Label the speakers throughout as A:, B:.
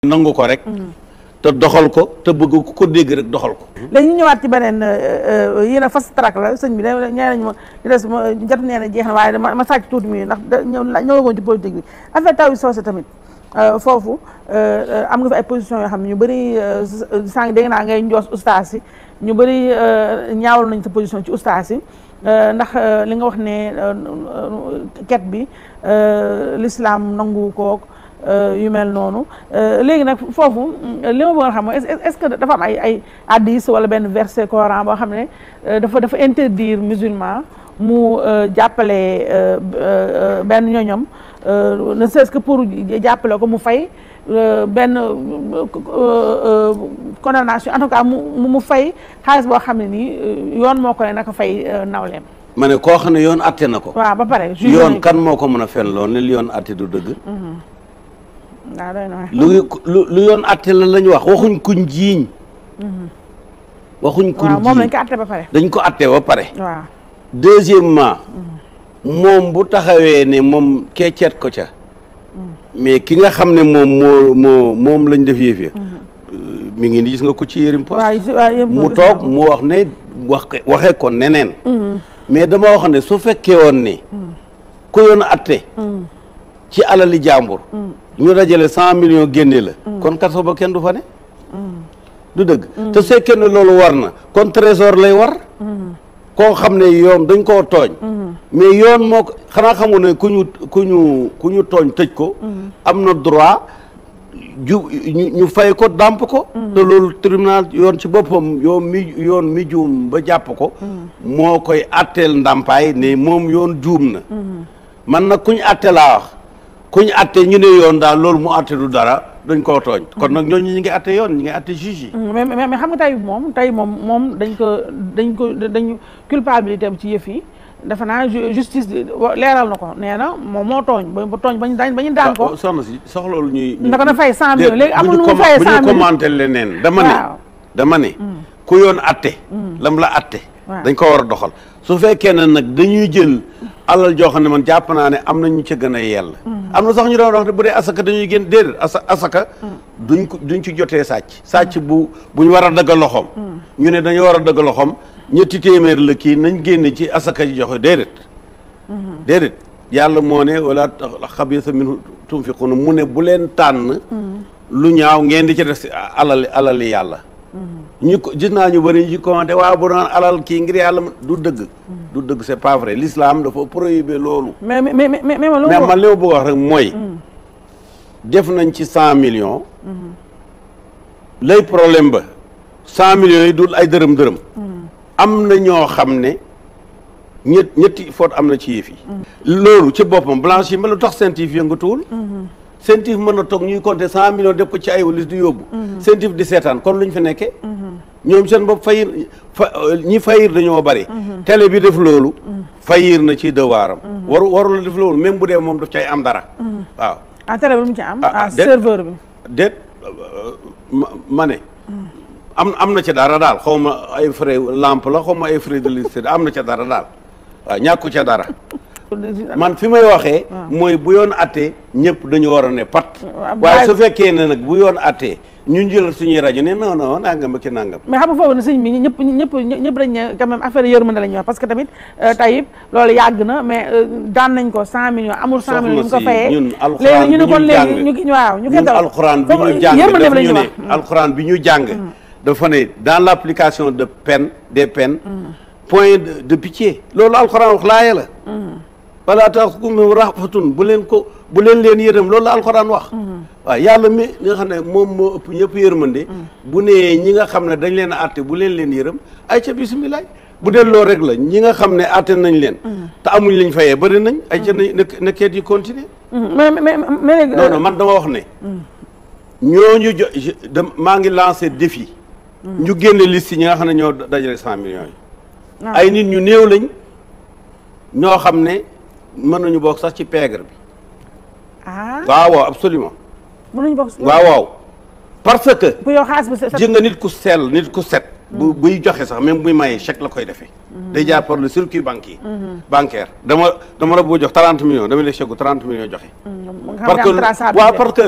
A: nangu ko rek. te doxal ko te bëgg ko dégg rek doxal ko.
B: léegi ñu ñëwaat ci beneen yéen a fast track la sëñ bi da ñee nañ ma ñu des ma jot nee na jeex na waaye ma sàcc tuuti mi ndax ñëwagoon ci politique bi affaire taw yi soosé tamit foofu am nga fi ay position yoo xam ne ñu bëri sànq dégg naa ngay njoos ustaas yi ñu bëri ñaawal nañ sa position ci ustaas yi ndax li nga wax ne ket bi l'islam nangu kook yu mel noonu léegi nag foofu li ma bëggoon xam mooy est-ce que dafa am ay hadith wala benn verset coran boo xam ne dafa interdire musulman mu jàppale benn ñoñom ne serait-ce que pour jàppale ko mu fay benn condamnation en tout cas mu fay xaalis boo xam ne nii yoon moo ko ne naka fay nawleem.
A: ma ne koo xam ne yoon atte na ko.
B: waaw ba pare.
A: yoon kan moo ko mën a fen lool ne li yoon atte du dëgg.
B: waaw doy na
A: lu yoon atte la lañ wax waxuñ kuñ jiiñ. waxuñ kuñ jiiñ
B: moom lañ ko atte ba pare.
A: dañ ko atte ba pare.
B: waaw
A: deuxièmement moom bu taxawee ne moom keeceet ko ca. mais ki nga xam ne moom lañ def yëf ya mi ngi ni gis nga ko ci Yërim Post mu toog mu wax ne waxee ko neneen. mais dama wax ne su fekkee woon ne ku yoon atte ci alali jàmbur ñu dajale 100 millions génne la kon kaso ba kenn du fa ne du dëgg te su fekkee ne loolu war na kon trésor lay war koo xam ne yoon dañ koo tooñ mais yoon moo ko xanaa xamu ne ku ñu tooñ tëj ko am na droit ñu fay ko dàmp ko te loolu tribunal yoon ci boppam yoon mi juum ba jàpp ko moo koy atteel ndàmpaay ne moom yoon juum na man nag kuñ atte laa wax kuñ atte ñu ne yoon daal loolu mu atte du dara dañ koo tooñ kon nag ñooñu ñi ngi atte yoon ñi ngi atte juge yi
B: mais xam nga tey moom dañ culpabilité am ci yëf yi dafa naa justice leeral na ko nee na moom moo tooñ ba tooñ bañu daan ko
A: soxna si soxloolu ñuy
B: naka na fay 100 millions léegi amul nu mu fayee 100 millions
A: bu ñu commenté leneen dama ne ku yoon atte lam la atte dañ ko war a doxal su fekkee ne nag dañuy jël alal joo xam ne man jàpp naa ne am na ñu ca gën a yell am na sax ñu doon wax ne bu dee asaka dañuy génn déedéet asaka duñ ci jotee sàcc bu ñu war a dagg loxoom ñu ne dañu war a dagg loxoom ñetti téeméer la kii nañ génne ci asaka ji joxe déedéet yàlla moo ne wala xabiisa minhu tunfiquna mu ne bu leen tànn lu ñaaw ngeen di ci def si alali yàlla ñu ko gis naa ñu bëri ñu ci commenté waaw bu doon alal kii ngir yàlla du dëgg c'est pas vrai l'islam dafa prohibé loolu mais man li ma bëgg wax rek mooy def nañ ci 100 millions lay problème ba 100 millions yi dul ay dërëm am na ñoo xam ne ñetti faute am na ci yëf yi loolu ci boppam blanchiment lu tax CENTIF yëngatuwul CENTIF mën na toog ñuy compter 100 millions def ko ci ay walis di yóbbu CENTIF di seetaan kon lu ñu fi nekkee ñoom seen bopp ñi fayir dañoo bari télé bi def loolu fayir na ci devoiram warul def loolu même bu dee moom daf cay am dara waaw
B: télé bi mu ci am serveur bi déet
A: ma ne am na ca dara daal xaw ma ay frais lampe la xaw ma ay frais d'électricité am na ca dara daal waaw ñàkku ca dara man fi may waxee mooy bu yoon attee ñëpp dañu war a ne pat waaye su fekkee ne nag bu yoon attee ñu jël suñuy rajo ne non nangam ak nangam
B: mais xam nga foofu ne sëñ bi ñëpp dañ ne quand même affaire yërmande la ñuy wax parce que tamit Taïb loolu yàgg na mais daan nañ ko 100 millions amul 100 millions ñu ko fayee
A: ñun
B: léegi ñu ne kon léegi waaw ñu
A: ñun alxuraan bi ñu jàng dafa ñu ne alxuraan bi ñu jàng dafa ne dans l'application des peines point de pitié loolu alxuraan wax laaya la wala taaxukum rafatun bu leen yërëm loolu la alxuraan wax waaw yàlla mi nga xam ne moom moo ëpp ñëpp yërmande bu nee ñi nga xam ne dañ leen a àtte bu leen yërëm ay ca bisimilah bu dee loolu rek la ñi nga xam ne àtte nañ leen te amuñ liñ fayee bëri nañ ay ca na keet yi continuer
B: mais
A: non man dama wax ne ñooñu maa ngi lancé défi ñu génne liste ñi nga xam ne ñoo dajale 100 millions yi ay nit ñu néew lañ ñoo xam ne mën nañu bokk sax ci pègre bi waaw absolument
B: mënuñu bokk
A: waaw parce que
B: bu yow xaalis bi
A: ji nga nit ku sell nit ku set buy joxe sax même buy maye chèque la koy defee. day jaar par le circuit bancaire dama la boo jox 30 millions dama lay chèque gu 30 millions joxe. parce que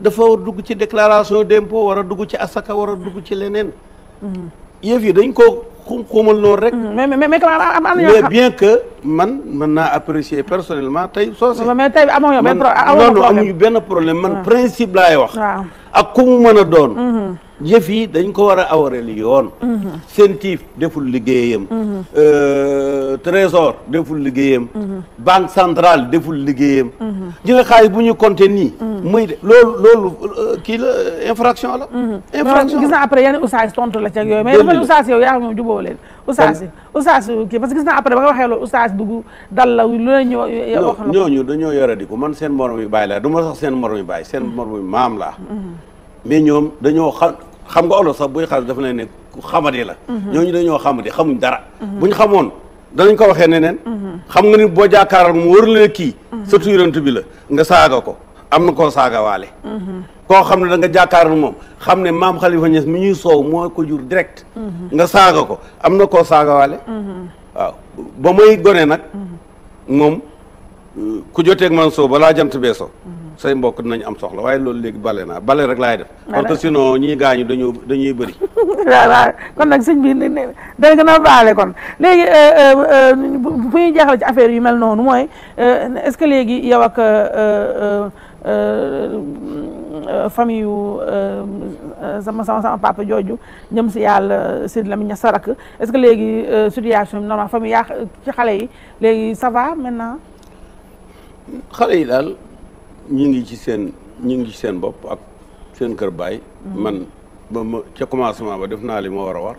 A: dafa dugg ci déclaration d'impôt war a dugg ci asaka war a dugg ci leneen. yëf yi dañ ko xumal noonu rek. mais bien que man mën naa apprécier personnellement tey soo se.
B: mais tey amoo
A: amuñu benn problème man principe laay wax. ak ku mu mën a doon. yëf yi dañ ko war a awareel yoon. CENTIF deful liggéeyam. Trésor deful liggéeyam. Banque centrale deful liggéeyam. ñi nga xaalis bu ñu compter nii. muy de loolu kii la infraction la. infraction
B: gis naa après yenn oustaz tontu la ci ak yooyu mais dafa oustaz yow yaa moom jubóo leen. oustaz kii parce que gis naa après ba nga waxee loolu oustaz dugg dal la lu la ñu wax la
A: ñooñu dañoo yore di ko man seen morom yi bàyyi laa du ma sax seen morom yi bàyyi seen morom yi maam laa. mais ñoom dañoo xam nga olof sax buy xas dafa leen ne ku xamadi la. ñooñu dañoo xamadi xamuñ dara. buñ xamoon danañ ko waxee neneen. xam nga ni boo jàkkaaral mu wër la kii. surtout yonent bi la nga saaga ko am na koo saaga waale. koo xam ne da nga jàkkaaral moom xam ne maam Khalifa Niass mi ñuy soow moo ko jur direct. nga saaga ko am na koo saaga waale. waaw ba may gone nag. moom ku joteeg man soo balaa jant bee so say mbokk dinañ am soxla waaye loolu léegi bale rek laay def. parce que sinon ñii gaañu dañuy bëri.
B: waaw kon nag sëñ bi day gën a baale kon léegi fu ñuy jeexal ci affaire yu mel noonu mooy est-ce que léegi yow ak famille yu sama papa jooju ñëm si yàlla Sidi Lamine Niass Sarak est-ce que léegi situation bi normal famille yaa ci xale yi léegi ça va maintenant.
A: xale yi daal ñu ngi ci seen bopp ak seen kër baay. man ba ma ca commencement ba def naa li ma war a war.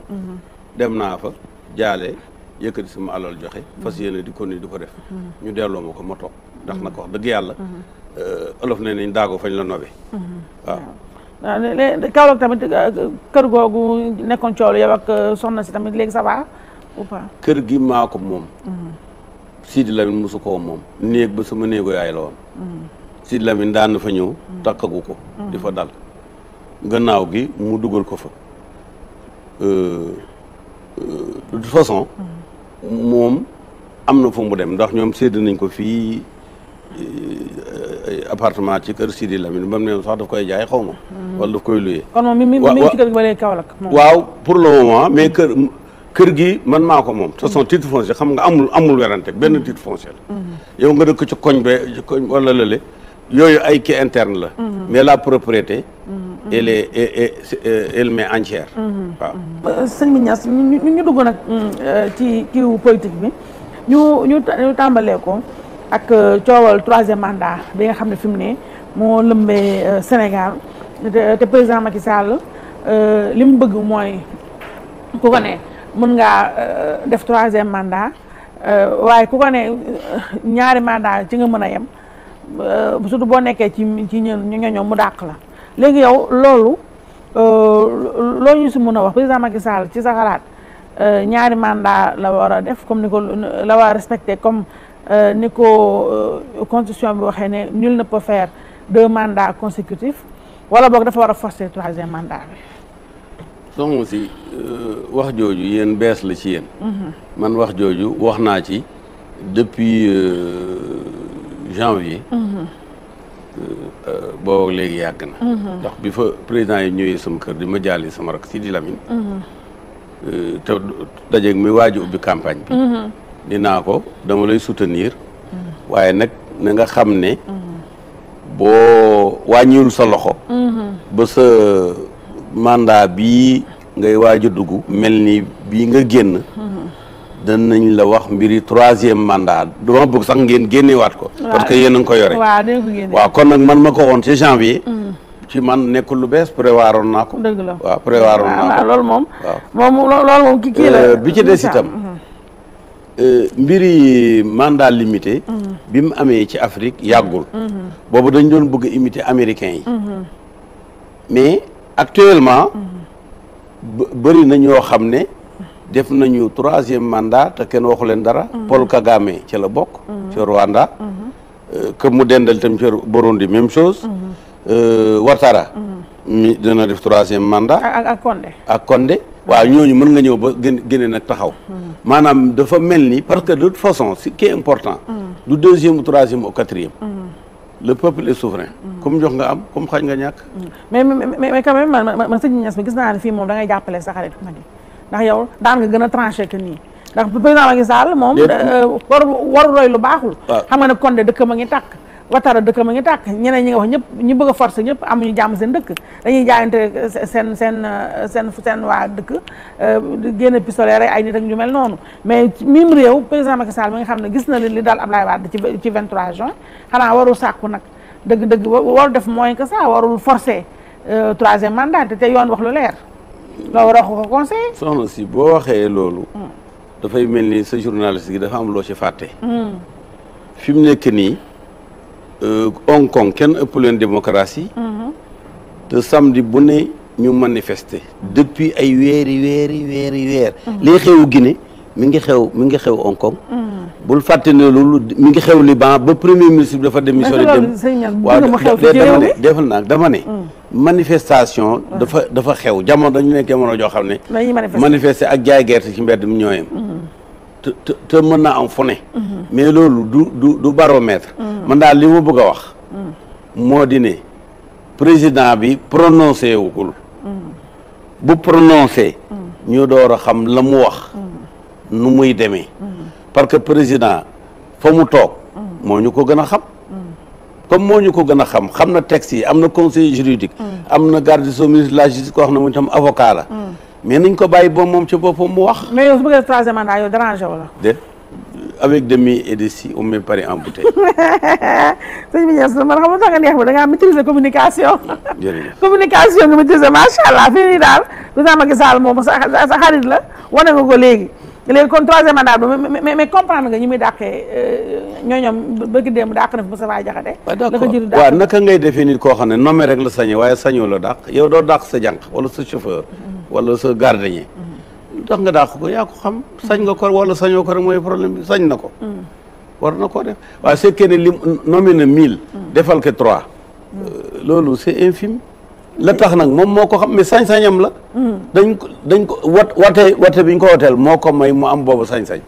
A: dem naa fa jaale yëkkati sama alal joxe. fas yéene di ko ni di ko def. ñu delloo ma ko ma toog ndax nag wax dëgg yàlla. olof ne nañ daago fañ la nobe. waaw.
B: waaw Kaolack tamit kër googu nekkoon coow yow ak soxna si tamit léegi ça va ou pas.
A: kër gi maa ko moom. Sidi Lamine mosu koo moom néeg ba sama néego yaay la woon. Sidi Lamine daan na fa ñëw takkagu ko di fa dal gannaaw gi mu dugal ko fa de toute façon moom am na fu mu dem ndax ñoom sédd nañ ko fii appartement ci kër Sidi Lamine ba mu ne sax daf koy jaay xaw ma wala daf koy luyee
B: kon moom mi ngi ci kër gi ba léegi Kaolack
A: waaw pour le moment mais kër gi man maa ko moom de toute façon titre foncier xam nga amul werante benn titre foncier la yow nga dëkk ci koñ wala lële yooyu ay kii interne la mais la propriété elle m'est entière
B: waaw sëñ bi Niass ñu dugg nag ci kiiwu politique bi ñu tàmbalee ko ak coowal 3e mandat bi nga xam ne fi mu ne moo lëmbee Sénégal te président Macky Sall li mu bëgg mooy ku ko ne mën ngaa def 3e mandat waaye ku ko ne ñaari mandat ci nga mën a yem surtout boo nekkee ci ñoom mu dàq la léegi yow loolu ñu si mën a wax président Macky Sall ci sa xalaat ñaari mandat la war a def comme ni ko la war a respecter comme ni ko constitution bi waxee ne nul ne peut faire 2 mandats consécutifs wala boog dafa war a forcer 3e mandat bi.
A: soxna si wax jooju yéen bees la ci yéen. man wax jooju wax naa ci depuis janvier. boobu léegi yàgg na. ndax bi fa président yi ñëwee sama kër di ma jàlli sama rak Sidi Lamine. te dajeeg mi waaju ubbi campagne bi. dinaa ko dama lay soutenir. waaye nag na nga xam ne. boo wàññiwul sa loxo. ba sa mandat bii ngay waaj a dugg. mel ni bii nga génn. danañ la wax mbiri 3e mandat dama bëgg sax ngeen génnewaat ko. parce que yéen a ngi ko yore. waaw kon nag man ma ko waxoon ci janvier. ci man nekkul lu bees prévoiroon naa ko.
B: dëgg la
A: waaw prévoiroon naa ko
B: loolu moom.
A: waaw
B: loolu moom kii la.
A: bi ci des itam. mbiri mandat limité. bi mu amee ci Afrique yàggul. boobu dañ doon bëgg a imiter américains yi. mais actuellement. bëri na ñoo xam ne. def nañu 3e mandat te kenn waxu leen dara. Paul Kagame ci la bokk. ci Rwanda. que mu dendal tam ci Burundi même chose. Ouattara. mi dina def 3e mandat.
B: ak Condé.
A: ak Condé waaw ñooñu mën nga ñëw ba génne nag taxaw maanaam dafa mel ni parce que de toute façon ce qui est important du deuxième ou troisième ou quatrième le peuple est souverain comme jox nga am comme xañ nga ñàkk
B: mais quand même man sëñ Niass mi gis naa ne fii moom da ngay jàppale sa xarit Macky ndax yow daan nga gën a tranché que nii ndax président Macky Sall moom waru roy lu baaxul xam nga ne Condé dëkk ma ngi tàkk Ouattara dëkk ma ngi tàkk ñeneen ñi nga wax ñëpp ñu bëgg a forcer ñëpp amuñu jàmm seen dëkk dañuy jaayante seen waa dëkk génn pistolet rek ay nit ak ñu mel noonu mais mim réew président Macky Sall mi nga xam ne gis na li daal Ablaye Wade ci 23 juin xanaa warul sàkku nag dëgg warul def moins que ça warul forcer troisième mandat te yoon wax lu leer loo war a ko conseil
A: soxna si boo waxee loolu dafay mel ni sa journaliste gi dafa am loo ci fàtte fi mu nekk nii Hong Kong kenn ëpp leen démocratie te samedi bu ne ñu manifester depuis ay weer lii xewu Guinée mi ngi xew Hong Kong bul fàtte ne loolu mi ngi xew Liban ba premier ministre bi dafa démissionné dem waaw dama ne manifestation dafa xew jamono dañu nekk jamono joo xam ne manifester ak jaay gerte ci mbedd mi ñooyam te mën naa am fu ne mais loolu du baromètre man daal li ma bëgg a wax moo di ne président bi prononcé wugul bu prononcé ñu door a xam la mu wax nu muy demee parce que président fa mu toog moo ñu ko gën a xam comme moo ñu ko gën a xam na texte yi am na conseil juridique am na garde des sceaux ministre de la justice koo xam ne mu itam avocat la mais nañ ko bàyyi boobu moom ci boppam mu wax.
B: mais yow su bëggee troisième mandat yow dérangé wala.
A: avec de mi et de si on met Paris en bouteille.
B: sëñ bi Niass man xam nga neex ba da ngaa maîtriser communication.
A: jërëjëf
B: communication nga maîtriser macha allah fii nii daal président Macky Sall moom sa xarit la wane nga ko léegi kon troisième mandat mais comprendre nga ñi muy dàqee ñooñoom bëgg démb dàq na fi Moustapha Diakhaté.
A: waaw naka ngay defee nit koo xam ne nommé rek la sañe waaye sañoo la dàq yow doo dàq sa jànq wala sa chauffeur. wala sa gardien lu tax nga dàq ko yaa ko xam sañ nga ko wala sañoo ko rek mooy problème bi sañ na ko war na koo def waaye c'est que ne li nommé na 1000 defal ko 3 loolu c'est infime la tax nag moom moo ko xam mais sañ-sañam la dañ ko wate bi ñu ko woteel moo ko may mu am boobu sañ-sañ